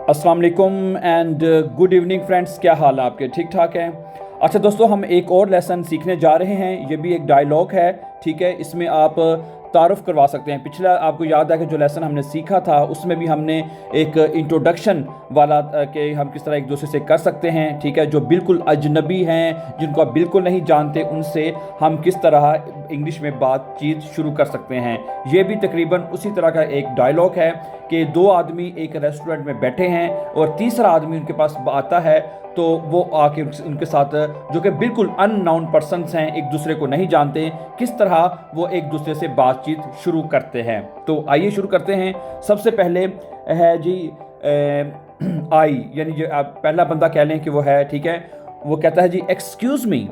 अस्सलाम वालेकुम and good evening friends, क्या हाल है आपके? ठीक ठाक हैं? अच्छा दोस्तों, हम एक और लेसन सीखने जा रहे हैं। ये भी एक डायलॉग है, ठीक है। इसमें आप तारुफ करवा सकते हैं। पिछला आपको याद है कि जो लेसन हमने सीखा था उसमें भी हमने एक इंट्रोडक्शन वाला कि हम किस तरह एक दूसरे से कर सकते हैं, ठीक है। जो बिल्कुल अजनबी हैं, जिनको आप बिल्कुल नहीं जानते, उनसे हम किस तरह इंग्लिश में बातचीत शुरू कर सकते हैं। ये भी तकरीबन उसी तरह का एक डायलॉग है कि दो आदमी एक रेस्टोरेंट में बैठे हैं और तीसरा आदमी उनके पास आता है, तो वो आके उनके साथ, जो कि बिल्कुल अननोन पर्सन्स हैं, एक दूसरे को नहीं जानते, किस तरह वो एक दूसरे से बातचीत शुरू करते हैं। तो आइए शुरू करते हैं। सबसे पहले है जी आई, यानी जो आप पहला बंदा कह लें कि वो है, ठीक है। वो कहता है जी एक्सक्यूज़ मी।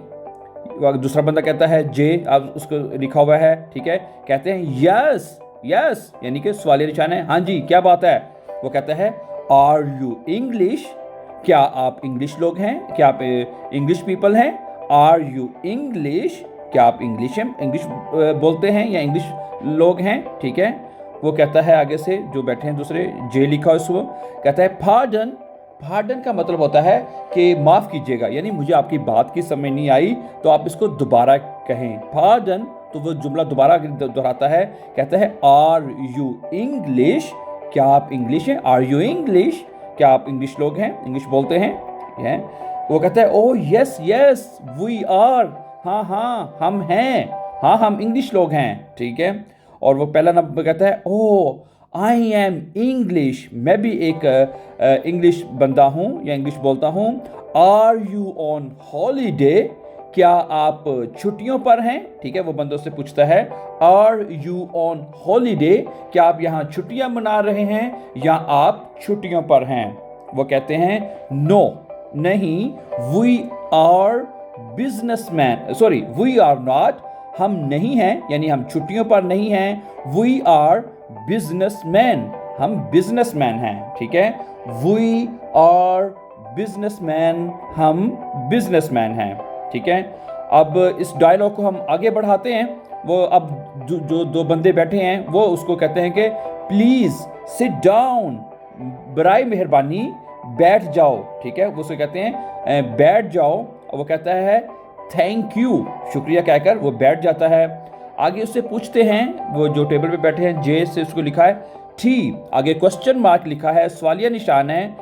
दूसरा बंदा कहता है जे, आप उसको लिखा हुआ है, ठीक है। कहते हैं यस यस, यानी कि सवालिया निशान है, हाँ जी क्या बात है। वो कहता है आर यू इंग्लिश, क्या आप इंग्लिश लोग हैं, क्या आप इंग्लिश पीपल हैं। आर यू इंग्लिश, क्या आप इंग्लिश बोलते हैं या इंग्लिश लोग हैं, ठीक है। वो कहता है आगे से जो बैठे हैं दूसरे, जे लिखा है उसको, कहता है पार्डन। पार्डन का मतलब होता है कि माफ़ कीजिएगा, यानी मुझे आपकी बात की समझ नहीं आई, तो आप इसको दोबारा कहें। पार्डन, तो वो जुमला दोबारा दोहराता है, कहता है आर यू इंग्लिश, क्या आप इंग्लिश हैं। आर यू इंग्लिश, क्या आप इंग्लिश लोग हैं, इंग्लिश बोलते हैं। वो कहता है oh yes yes we are, हाँ हाँ हम हैं, हाँ हम इंग्लिश लोग हैं, ठीक है। और वो पहला नंबर कहता है ओ आई एम इंग्लिश, मैं भी एक इंग्लिश बंदा हूँ या इंग्लिश बोलता हूँ। आर यू ऑन हॉलीडे, क्या आप छुट्टियों पर हैं, ठीक है। वो बंदों से पूछता है आर यू ऑन हॉलीडे, क्या आप यहाँ छुट्टियाँ मना रहे हैं या आप छुट्टियों पर हैं। वो कहते हैं नो, नहीं, we are businessman, sorry we are not, हम नहीं हैं, यानी हम छुट्टियों पर नहीं हैं। वी आर बिजनेसमैन, हम बिजनेसमैन हैं, ठीक है। वी आर बिजनेसमैन, हम बिजनेसमैन हैं, ठीक है। अब इस डायलॉग को हम आगे बढ़ाते हैं। वो अब जो दो बंदे बैठे हैं वो उसको कहते हैं कि प्लीज़ सिट डाउन, बराए मेहरबानी बैठ जाओ, ठीक है। वो उसको कहते हैं बैठ जाओ। वो कहता है थैंक यू, शुक्रिया कहकर वो बैठ जाता है। आगे उससे पूछते हैं, वो जो टेबल पे बैठे हैं, जे से उसको लिखा है टी, आगे क्वेश्चन मार्क लिखा है, सवालिया निशान है,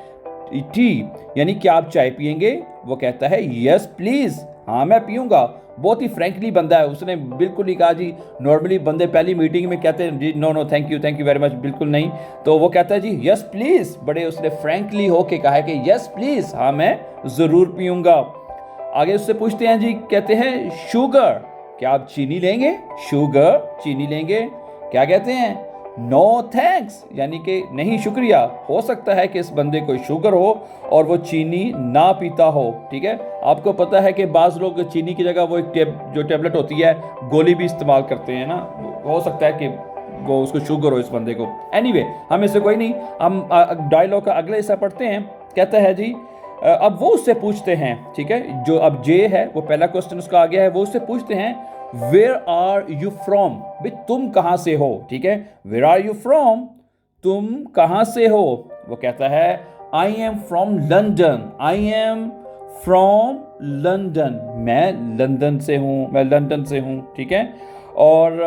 टी यानी क्या आप चाय पियेंगे। वो कहता है यस प्लीज़, हाँ मैं पीऊँगा। बहुत ही फ्रैंकली बंदा है, उसने बिल्कुल ही कहा जी, नॉर्मली बंदे पहली मीटिंग में कहते हैं जी no no thank you very much, बिल्कुल नहीं। तो वो कहता है जी यस प्लीज़, बड़े उसने फ्रैंकली होके कहा है कि यस प्लीज़, हाँ मैं ज़रूर पीऊँगा। आगे उससे पूछते हैं जी, कहते हैं शुगर, क्या आप चीनी लेंगे। शुगर, चीनी लेंगे। क्या कहते हैं नो थैंक्स, यानी कि नहीं शुक्रिया। हो सकता है कि इस बंदे को शुगर हो और वो चीनी ना पीता हो, ठीक है। आपको पता है कि बाज़ लोग चीनी की जगह वो एक जो टेबलेट होती है गोली भी इस्तेमाल करते हैं ना, हो सकता है कि वो उसको शुगर हो इस बंदे को। एनीवे, हम इससे कोई नहीं, हम डायलॉग का अगला हिस्सा पढ़ते हैं। कहता है जी अब वो उससे पूछते हैं, ठीक है, जो अब जे है, वो पहला क्वेश्चन उसका आ गया है, वो उससे पूछते हैं वेयर आर यू फ्रॉम, भाई तुम कहाँ से हो, ठीक है। वेयर आर यू फ्रॉम, तुम कहाँ से हो। वो कहता है I am from London, I am from London, मैं लंदन से हूँ, मैं लंदन से हूँ, ठीक है। और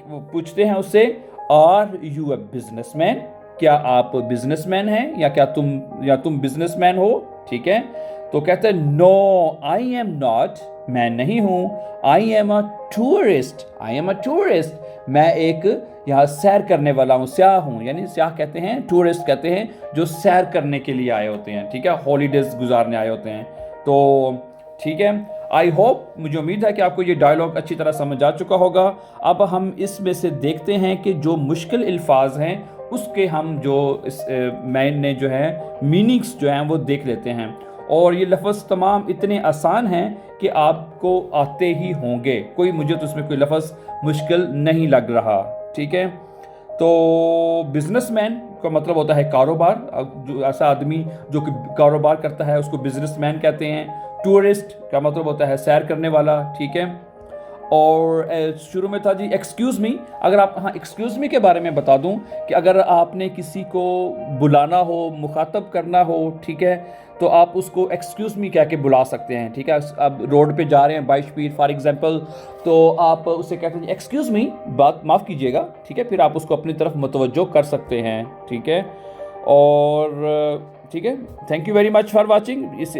वो पूछते हैं उससे आर यू अ बिजनेसमैन, क्या आप बिजनेसमैन हैं या तुम बिजनेसमैन हो, ठीक है। तो कहते हैं नो आई एम नॉट, मैं नहीं हूँ। I am a tourist, I am a tourist, मैं एक यहाँ सैर करने वाला हूँ, स्याह हूँ, यानी स्याह कहते हैं, टूरिस्ट कहते हैं जो सैर करने के लिए आए होते हैं, ठीक है, हॉलीडेज गुजारने आए होते हैं। तो ठीक है, आई होप, मुझे उम्मीद है कि आपको ये डायलॉग अच्छी तरह समझ आ चुका होगा। अब हम इसमें से देखते हैं कि जो मुश्किल अल्फाज हैं उसके हम जो मैंने जो है मीनिंग्स जो हैं वो देख लेते हैं। और ये लफ्ज़ तमाम इतने आसान हैं कि आपको आते ही होंगे, कोई मुझे तो उसमें कोई लफ्ज़ मुश्किल नहीं लग रहा, ठीक है। तो बिजनेसमैन का मतलब होता है कारोबार, जो ऐसा आदमी जो कि कारोबार करता है उसको बिजनेसमैन कहते हैं। टूरिस्ट का मतलब होता है सैर करने वाला, ठीक है। और शुरू में था जी एक्सक्यूज़ मी। अगर आप, हाँ, एक्सक्यूज़ मी के बारे में बता दूं कि अगर आपने किसी को बुलाना हो, मुखातब करना हो, ठीक है, तो आप उसको एक्सक्यूज़ मी कह के बुला सकते हैं, ठीक है। अब रोड पे जा रहे हैं बाई स्पीड फॉर एग्जांपल, तो आप उससे कहते हैं एक्सक्यूज़ मी, बात माफ़ कीजिएगा, ठीक है, फिर आप उसको अपनी तरफ मुतवज्जो कर सकते हैं, ठीक है। और ठीक है, thank you very much for watching. इस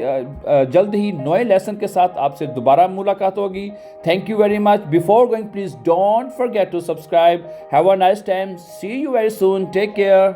जल्द ही नए लेसन के साथ आपसे दोबारा मुलाकात होगी। Thank you very much. Before going please don't forget to subscribe. Have a nice time, see you very soon, take care.